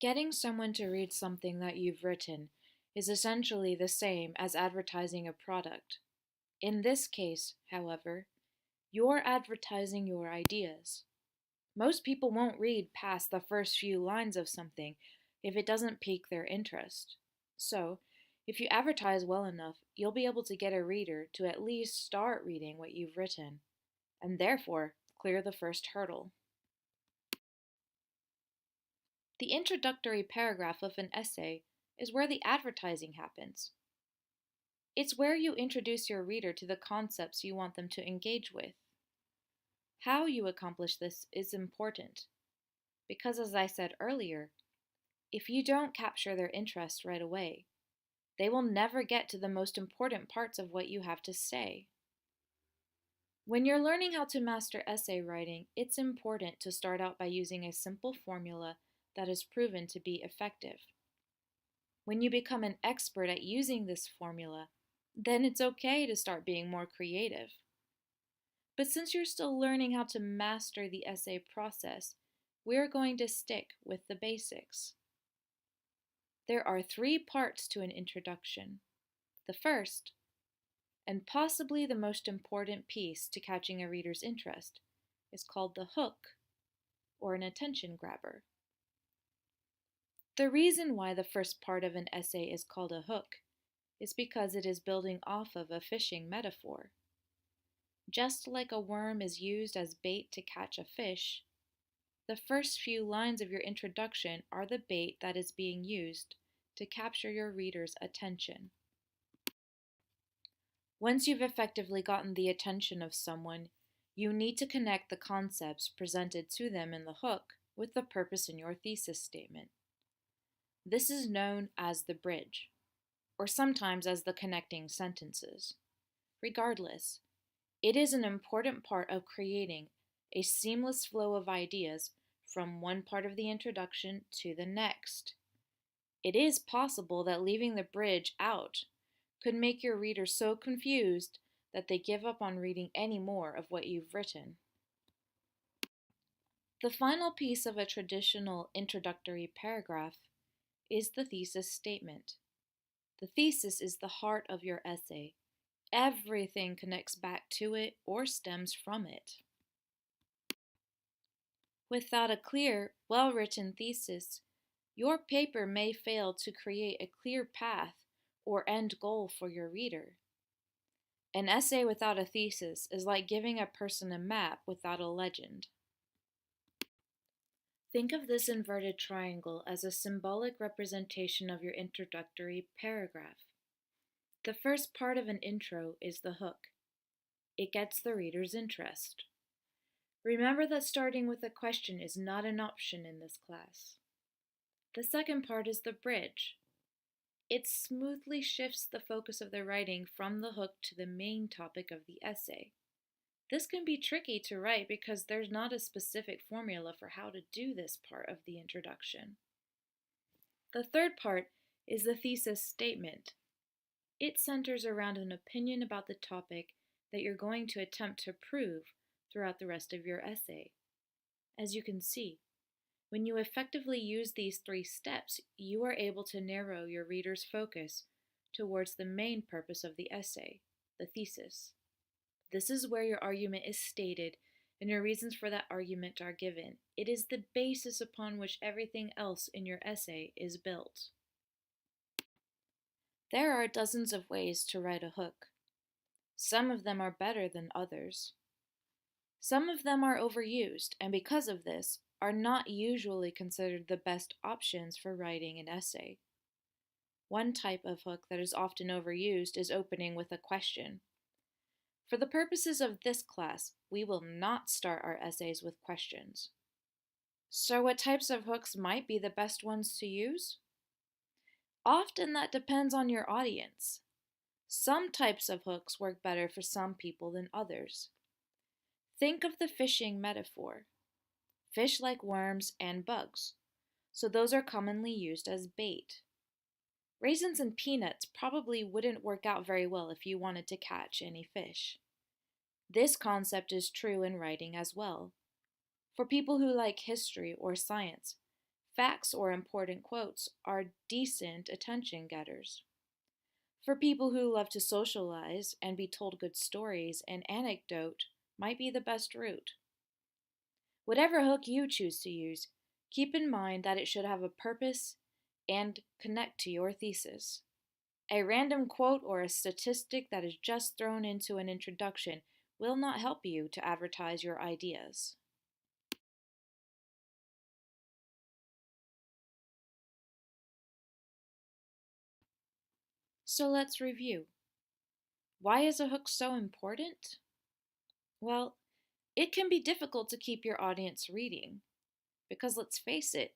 Getting someone to read something that you've written is essentially the same as advertising a product. In this case, however, you're advertising your ideas. Most people won't read past the first few lines of something if it doesn't pique their interest. So, if you advertise well enough, you'll be able to get a reader to at least start reading what you've written, and therefore clear the first hurdle. The introductory paragraph of an essay is where the advertising happens. It's where you introduce your reader to the concepts you want them to engage with. How you accomplish this is important, because as I said earlier, if you don't capture their interest right away, they will never get to the most important parts of what you have to say. When you're learning how to master essay writing, it's important to start out by using a simple formula that is proven to be effective. When you become an expert at using this formula, then it's okay to start being more creative. But since you're still learning how to master the essay process, we're going to stick with the basics. There are 3 parts to an introduction. The first, and possibly the most important piece to catching a reader's interest, is called the hook, or an attention grabber. The reason why the first part of an essay is called a hook is because it is building off of a fishing metaphor. Just like a worm is used as bait to catch a fish, the first few lines of your introduction are the bait that is being used to capture your reader's attention. Once you've effectively gotten the attention of someone, you need to connect the concepts presented to them in the hook with the purpose in your thesis statement. This is known as the bridge, or sometimes as the connecting sentences. Regardless, it is an important part of creating a seamless flow of ideas from one part of the introduction to the next. It is possible that leaving the bridge out could make your reader so confused that they give up on reading any more of what you've written. The final piece of a traditional introductory paragraph is the thesis statement. The thesis is the heart of your essay. Everything connects back to it or stems from it. Without a clear, well-written thesis, your paper may fail to create a clear path or end goal for your reader. An essay without a thesis is like giving a person a map without a legend. Think of this inverted triangle as a symbolic representation of your introductory paragraph. The first part of an intro is the hook. It gets the reader's interest. Remember that starting with a question is not an option in this class. The second part is the bridge. It smoothly shifts the focus of the writing from the hook to the main topic of the essay. This can be tricky to write because there's not a specific formula for how to do this part of the introduction. The third part is the thesis statement. It centers around an opinion about the topic that you're going to attempt to prove throughout the rest of your essay. As you can see, when you effectively use these 3 steps, you are able to narrow your reader's focus towards the main purpose of the essay, the thesis. This is where your argument is stated and your reasons for that argument are given. It is the basis upon which everything else in your essay is built. There are dozens of ways to write a hook. Some of them are better than others. Some of them are overused, and because of this, are not usually considered the best options for writing an essay. One type of hook that is often overused is opening with a question. For the purposes of this class, we will not start our essays with questions. So what types of hooks might be the best ones to use? Often that depends on your audience. Some types of hooks work better for some people than others. Think of the fishing metaphor. Fish like worms and bugs, so those are commonly used as bait. Raisins and peanuts probably wouldn't work out very well if you wanted to catch any fish. This concept is true in writing as well. For people who like history or science, Facts or important quotes are decent attention getters. For people who love to socialize and be told good stories, an anecdote might be the best route. Whatever hook you choose to use, keep in mind that it should have a purpose and connect to your thesis. A random quote or a statistic that is just thrown into an introduction will not help you to advertise your ideas. So let's review. Why is a hook so important? Well, it can be difficult to keep your audience reading because let's face it,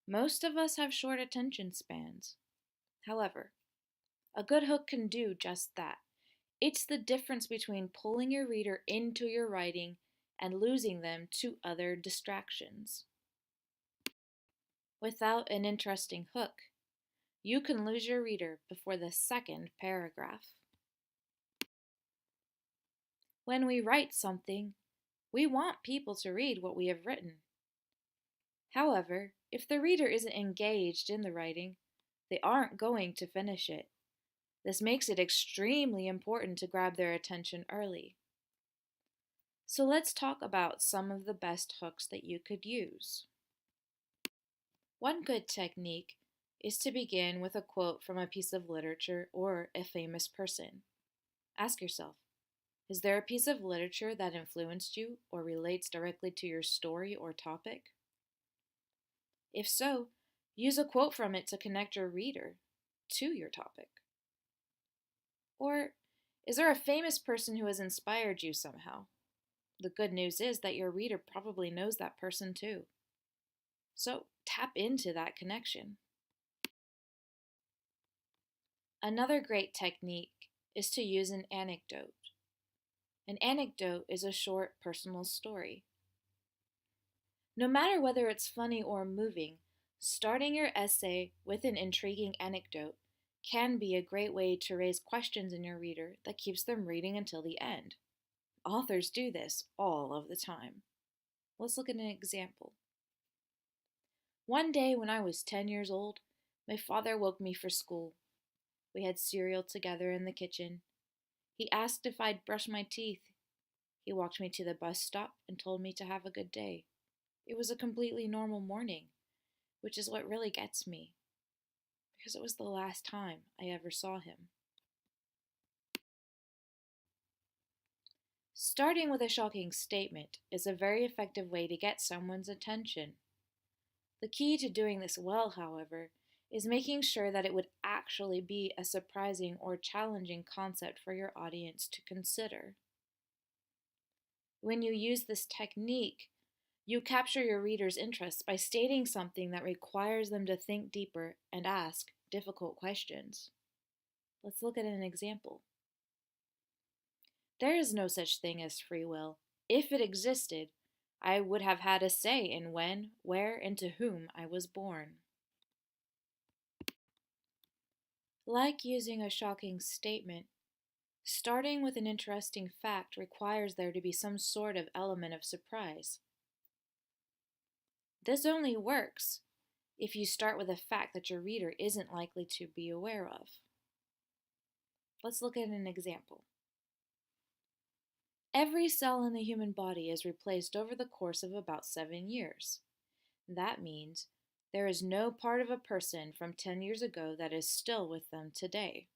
most of us have short attention spans. However, a good hook can do just that. It's the difference between pulling your reader into your writing and losing them to other distractions. Without an interesting hook, you can lose your reader before the second paragraph. When we write something, we want people to read what we have written. However, if the reader isn't engaged in the writing, they aren't going to finish it. This makes it extremely important to grab their attention early. So let's talk about some of the best hooks that you could use. One good technique is to begin with a quote from a piece of literature or a famous person. Ask yourself, is there a piece of literature that influenced you or relates directly to your story or topic? If so, use a quote from it to connect your reader to your topic. Or is there a famous person who has inspired you somehow? The good news is that your reader probably knows that person too. So tap into that connection. Another great technique is to use an anecdote. An anecdote is a short personal story. No matter whether it's funny or moving, starting your essay with an intriguing anecdote can be a great way to raise questions in your reader that keeps them reading until the end. Authors do this all of the time. Let's look at an example. One day when I was 10 years old, my father woke me for school. We had cereal together in the kitchen. He asked if I'd brush my teeth. He walked me to the bus stop and told me to have a good day. It was a completely normal morning, which is what really gets me, because it was the last time I ever saw him. Starting with a shocking statement is a very effective way to get someone's attention. The key to doing this well, however, is making sure that it would actually be a surprising or challenging concept for your audience to consider. When you use this technique, you capture your reader's interest by stating something that requires them to think deeper and ask difficult questions. Let's look at an example. There is no such thing as free will. If it existed, I would have had a say in when, where, and to whom I was born. Like using a shocking statement, starting with an interesting fact requires there to be some sort of element of surprise. This only works if you start with a fact that your reader isn't likely to be aware of. Let's look at an example. Every cell in the human body is replaced over the course of about 7 years. That means there is no part of a person from 10 years ago that is still with them today.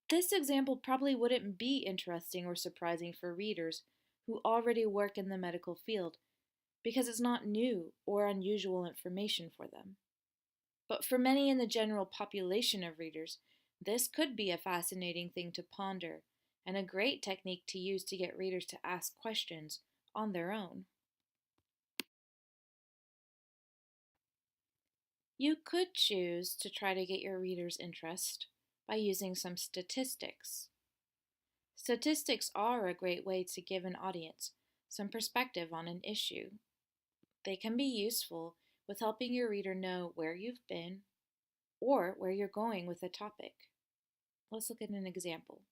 This example probably wouldn't be interesting or surprising for readers who already work in the medical field because it's not new or unusual information for them. But for many in the general population of readers, this could be a fascinating thing to ponder and a great technique to use to get readers to ask questions on their own. You could choose to try to get your readers' interest by using some statistics. Statistics are a great way to give an audience some perspective on an issue. They can be useful with helping your reader know where you've been or where you're going with a topic. Let's look at an example.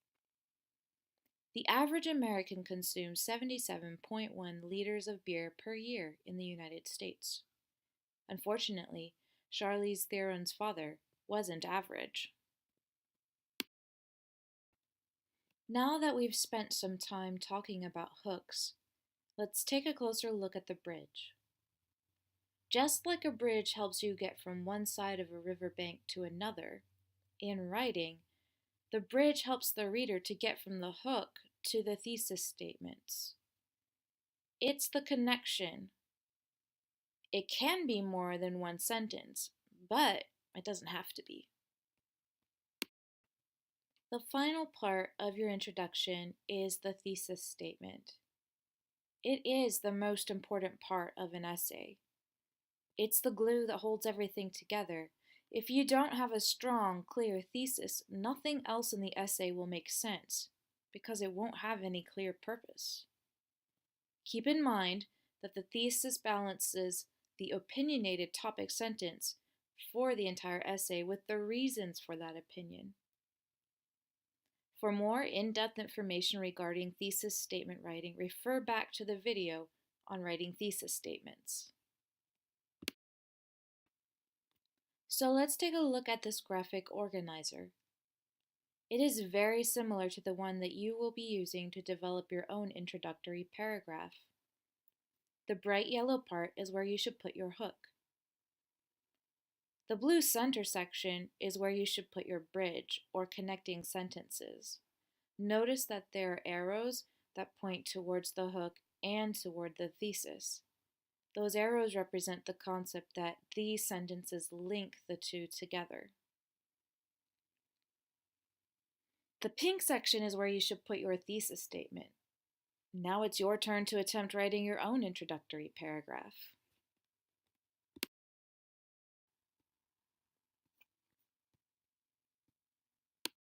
The average American consumes 77.1 liters of beer per year in the United States. Unfortunately, Charlize Theron's father wasn't average. Now that we've spent some time talking about hooks, let's take a closer look at the bridge. Just like a bridge helps you get from one side of a riverbank to another, in writing, the bridge helps the reader to get from the hook to the thesis statements. It's the connection. It can be more than one sentence, but it doesn't have to be. The final part of your introduction is the thesis statement. It is the most important part of an essay. It's the glue that holds everything together. If you don't have a strong, clear thesis, nothing else in the essay will make sense because it won't have any clear purpose. Keep in mind that the thesis balances the opinionated topic sentence for the entire essay with the reasons for that opinion. For more in-depth information regarding thesis statement writing, refer back to the video on writing thesis statements. So let's take a look at this graphic organizer. It is very similar to the one that you will be using to develop your own introductory paragraph. The bright yellow part is where you should put your hook. The blue center section is where you should put your bridge or connecting sentences. Notice that there are arrows that point towards the hook and toward the thesis. Those arrows represent the concept that these sentences link the two together. The pink section is where you should put your thesis statement. Now it's your turn to attempt writing your own introductory paragraph.